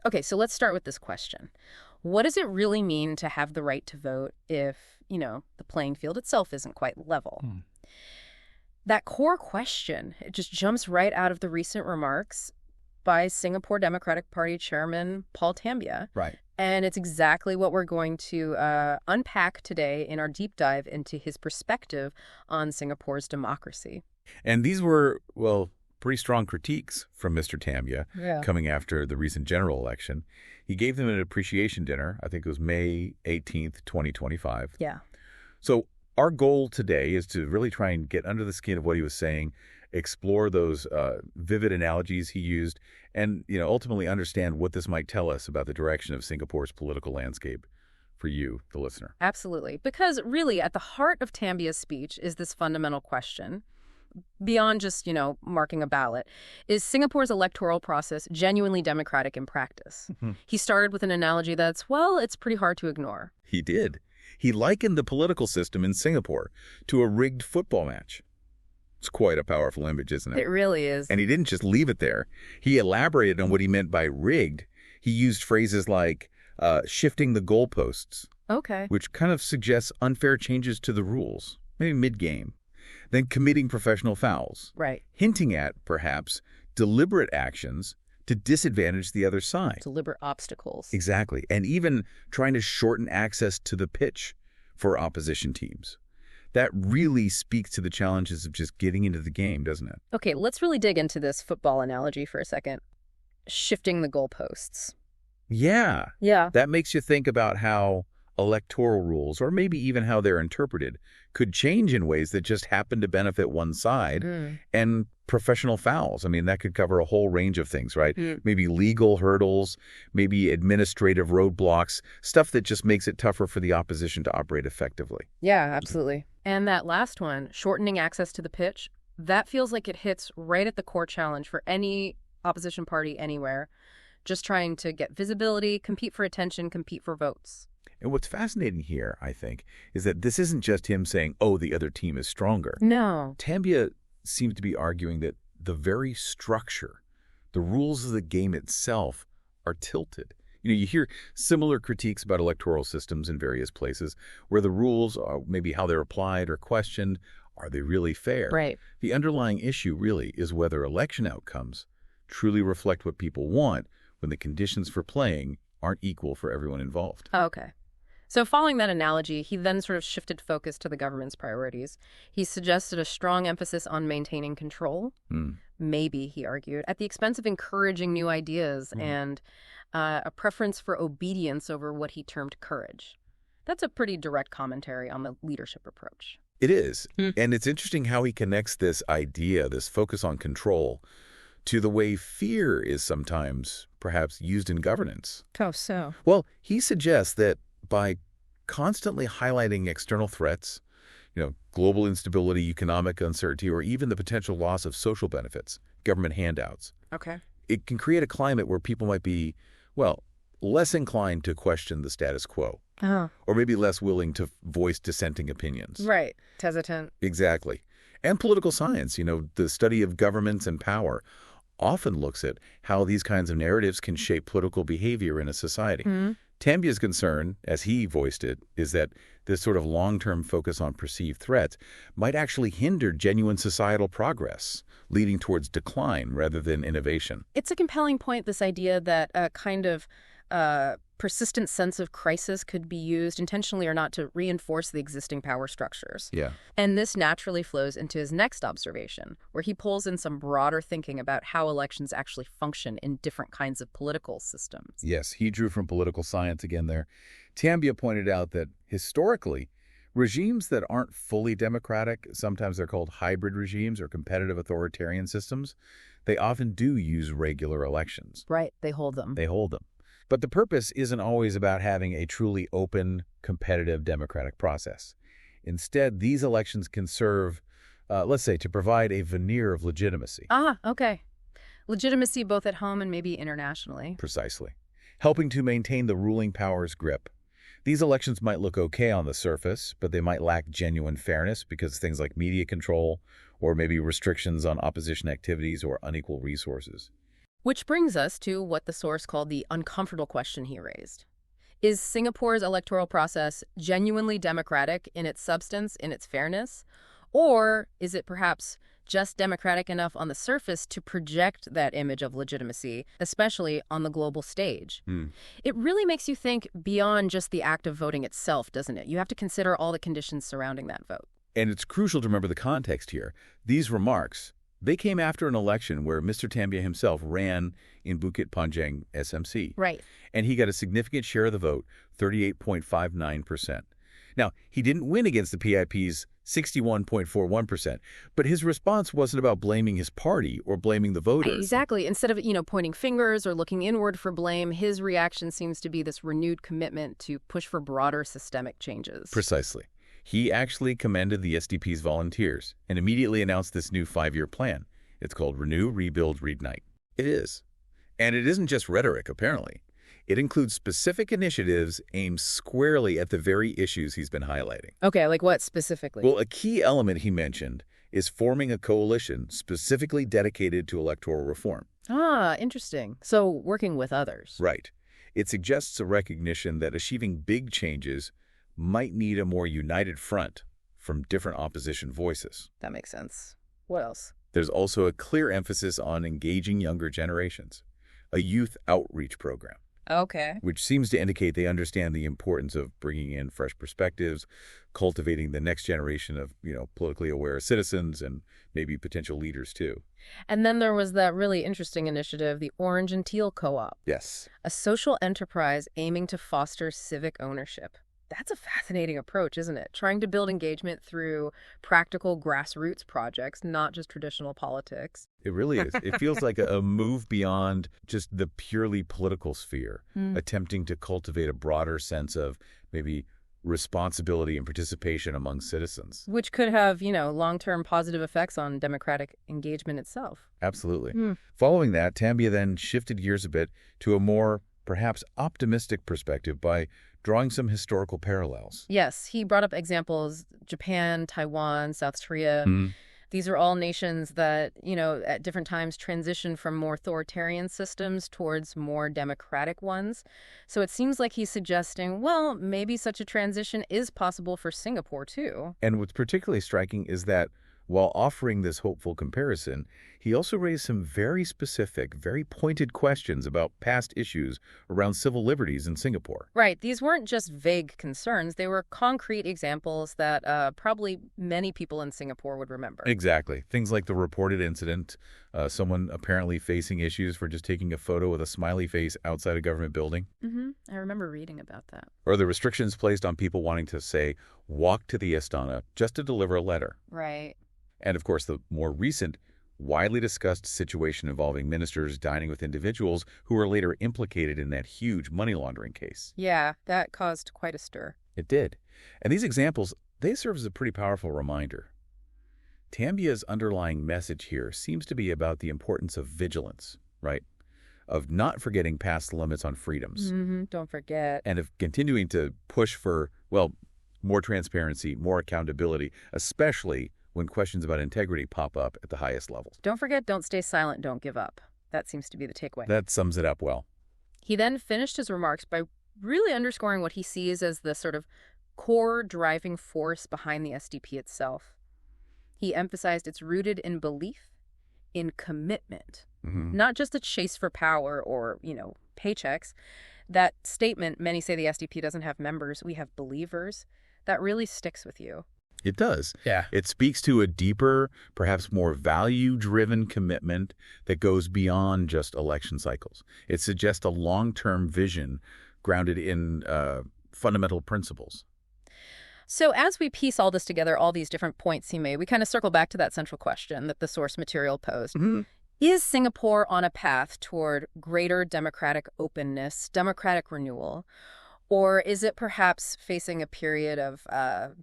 Okay, so let's start with this question. What does it really mean to have the right to vote if, the playing field itself isn't quite level? That core question, it just jumps right out of the recent remarks by Singapore Democratic Party Chairman Paul Tambyah. Right. And it's exactly what we're going to unpack today in our deep dive into his perspective on Singapore's democracy. And these were, well, pretty strong critiques from Mr. Tambyah Yeah. coming after the recent general election. He gave them an appreciation dinner. I think it was May 18th, 2025. Yeah. So our goal today is to really try and get under the skin of what he was saying, explore those vivid analogies he used, and ultimately understand what this might tell us about the direction of Singapore's political landscape for you, the listener. Absolutely. Because really, at the heart of Tambyah's speech is this fundamental question. Beyond just, marking a ballot, is Singapore's electoral process genuinely democratic in practice? He started with an analogy that's, well, it's pretty hard to ignore. He did. He likened the political system in Singapore to a rigged football match. It's quite a powerful image, isn't it? It really is. And he didn't just leave it there. He elaborated on what he meant by rigged. He used phrases like shifting the goalposts, Okay. which kind of suggests unfair changes to the rules, maybe mid-game. Then committing professional fouls, Right. hinting at, perhaps, deliberate actions to disadvantage the other side. Deliberate obstacles. Exactly. And even trying to shorten access to the pitch for opposition teams. That really speaks to the challenges of just getting into the game, doesn't it? Okay, let's really dig into this football analogy for a second. Shifting the goalposts. Yeah. Yeah. That makes you think about how electoral rules, or maybe even how they're interpreted, could change in ways that just happen to benefit one side. And professional fouls, I mean, that could cover a whole range of things, right? Maybe legal hurdles, maybe administrative roadblocks, stuff that just makes it tougher for the opposition to operate effectively. Yeah, absolutely. And that last one, shortening access to the pitch, that feels like it hits right at the core challenge for any opposition party anywhere. Just trying to get visibility, compete for attention, compete for votes. And what's fascinating here, I think, is that this isn't just him saying, oh, the other team is stronger. No. Tambyah seems to be arguing that the very structure, the rules of the game itself, are tilted. You hear similar critiques about electoral systems in various places where the rules, are maybe how they're applied or questioned, are they really fair? Right. The underlying issue really is whether election outcomes truly reflect what people want when the conditions for playing aren't equal for everyone involved. Okay. So following that analogy, he then sort of shifted focus to the government's priorities. He suggested a strong emphasis on maintaining control, maybe, he argued, at the expense of encouraging new ideas and a preference for obedience over what he termed courage. That's a pretty direct commentary on the leadership approach. It is. And it's interesting how he connects this idea, this focus on control, to the way fear is sometimes perhaps used in governance. Oh, so? Well, he suggests that by constantly highlighting external threats, global instability, economic uncertainty, or even the potential loss of social benefits, government handouts, Okay. it can create a climate where people might be, well, less inclined to question the status quo, or maybe less willing to voice dissenting opinions. Right. Hesitant. Exactly. And political science, the study of governments and power, often looks at how these kinds of narratives can shape political behavior in a society. Tambyah's concern, as he voiced it, is that this sort of long-term focus on perceived threats might actually hinder genuine societal progress, leading towards decline rather than innovation. It's a compelling point, this idea that a kind of persistent sense of crisis could be used, intentionally or not, to reinforce the existing power structures. Yeah. And this naturally flows into his next observation, where he pulls in some broader thinking about how elections actually function in different kinds of political systems. Yes, he drew from political science again there. Tambyah pointed out that historically, regimes that aren't fully democratic, sometimes they're called hybrid regimes or competitive authoritarian systems, they often do use regular elections. Right, they hold them. They hold them. But the purpose isn't always about having a truly open, competitive democratic process. Instead, these elections can serve, let's say, to provide a veneer of legitimacy. Okay. Legitimacy both at home and maybe internationally. Precisely. Helping to maintain the ruling power's grip. These elections might look okay on the surface, but they might lack genuine fairness because things like media control or maybe restrictions on opposition activities or unequal resources. Which brings us to what the source called the uncomfortable question he raised. Is Singapore's electoral process genuinely democratic in its substance, in its fairness? Or is it perhaps just democratic enough on the surface to project that image of legitimacy, especially on the global stage? It really makes you think beyond just the act of voting itself, doesn't it? You have to consider all the conditions surrounding that vote. And it's crucial to remember the context here. These remarks, they came after an election where Mr. Tambyah himself ran in Bukit, Panjang, SMC. Right. And he got a significant share of the vote, 38.59%. Now, he didn't win against the PIP's 61.41%, but his response wasn't about blaming his party or blaming the voters. Exactly. Instead of, pointing fingers or looking inward for blame, his reaction seems to be this renewed commitment to push for broader systemic changes. Precisely. He actually commended the SDP's volunteers and immediately announced this new 5-year plan. It's called Renew, Rebuild, Reignite. It is. And it isn't just rhetoric, apparently. It includes specific initiatives aimed squarely at the very issues he's been highlighting. Okay, like what specifically? Well, a key element he mentioned is forming a coalition specifically dedicated to electoral reform. Ah, interesting. So working with others. Right. It suggests a recognition that achieving big changes might need a more united front from different opposition voices. That makes sense. What else? There's also a clear emphasis on engaging younger generations, a youth outreach program. Okay. Which seems to indicate they understand the importance of bringing in fresh perspectives, cultivating the next generation of, politically aware citizens and maybe potential leaders too. And then there was that really interesting initiative, the Orange and Teal Co-op. Yes. A social enterprise aiming to foster civic ownership. That's a fascinating approach, isn't it? Trying to build engagement through practical grassroots projects, not just traditional politics. It really is. It feels like a move beyond just the purely political sphere, attempting to cultivate a broader sense of maybe responsibility and participation among citizens. Which could have, long-term positive effects on democratic engagement itself. Absolutely. Following that, Tambyah then shifted gears a bit to a more perhaps optimistic perspective by drawing some historical parallels. Yes, he brought up examples, Japan, Taiwan, South Korea. These are all nations that, at different times transition from more authoritarian systems towards more democratic ones. So it seems like he's suggesting, well, maybe such a transition is possible for Singapore, too. And what's particularly striking is that while offering this hopeful comparison, he also raised some very specific, very pointed questions about past issues around civil liberties in Singapore. Right. These weren't just vague concerns. They were concrete examples that probably many people in Singapore would remember. Exactly. Things like the reported incident, someone apparently facing issues for just taking a photo with a smiley face outside a government building. I remember reading about that. Or the restrictions placed on people wanting to, say, walk to the Istana just to deliver a letter. Right. And, of course, the more recent, widely discussed situation involving ministers dining with individuals who were later implicated in that huge money laundering case. Yeah, that caused quite a stir. It did. And these examples, they serve as a pretty powerful reminder. Tambyah's underlying message here seems to be about the importance of vigilance, right? Of not forgetting past limits on freedoms. Don't forget. And of continuing to push for, more transparency, more accountability, especially when questions about integrity pop up at the highest levels. Don't forget, don't stay silent, don't give up. That seems to be the takeaway. That sums it up well. He then finished his remarks by really underscoring what he sees as the sort of core driving force behind the SDP itself. He emphasized it's rooted in belief, in commitment, not just a chase for power or, paychecks. That statement, many say the SDP doesn't have members, we have believers, that really sticks with you. It does. Yeah. It speaks to a deeper, perhaps more value-driven commitment that goes beyond just election cycles. It suggests a long-term vision grounded in fundamental principles. So as we piece all this together, all these different points he made, we kind of circle back to that central question that the source material posed. Is Singapore on a path toward greater democratic openness, democratic renewal? Or is it perhaps facing a period of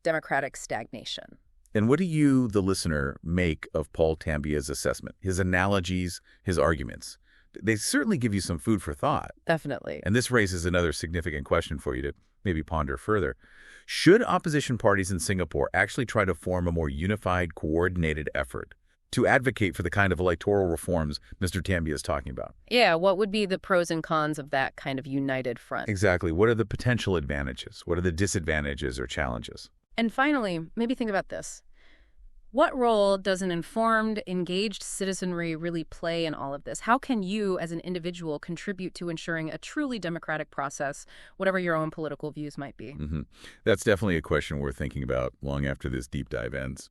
democratic stagnation? And what do you, the listener, make of Paul Tambyah's assessment, his analogies, his arguments? They certainly give you some food for thought. Definitely. And this raises another significant question for you to maybe ponder further. Should opposition parties in Singapore actually try to form a more unified, coordinated effort to advocate for the kind of electoral reforms Mr. Tambyah is talking about? Yeah, what would be the pros and cons of that kind of united front? Exactly. What are the potential advantages? What are the disadvantages or challenges? And finally, maybe think about this. What role does an informed, engaged citizenry really play in all of this? How can you, as an individual, contribute to ensuring a truly democratic process, whatever your own political views might be? That's definitely a question worth thinking about long after this deep dive ends.